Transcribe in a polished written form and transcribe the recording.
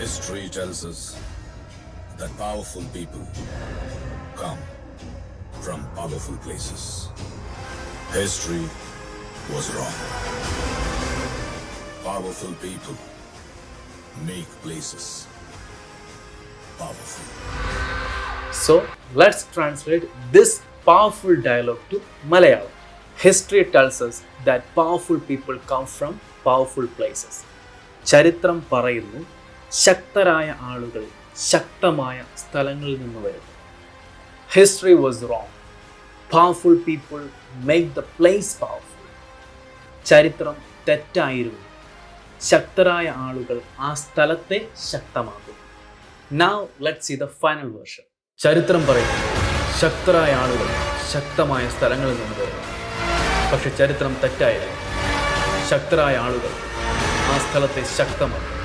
History tells us that powerful people come from powerful places. History was wrong. Powerful people make places powerful. So let's translate this powerful dialogue to Malayalam. History tells us that powerful people come from powerful places. ചരിത്രം പറയുന്നു ശക്തരായ ആളുകൾ ശക്തമായ സ്ഥലങ്ങളിൽ നിന്ന് വരുന്നു. History was wrong. Powerful people make the place powerful. ചരിത്രം തെറ്റായിരുന്നു. ശക്തരായ ആളുകൾ ആ സ്ഥലത്തെ ശക്തമാക്കും. Now let's see the final version. ചരിത്രം പറയുന്നു ശക്തരായ ആളുകൾ ശക്തമായ സ്ഥലങ്ങളിൽ നിന്ന് വരുന്നു. പക്ഷെ ചരിത്രം തെറ്റായിരുന്നു. ശക്തരായ ആളുകൾ ആ സ്ഥലത്തെ ശക്തമാക്കും.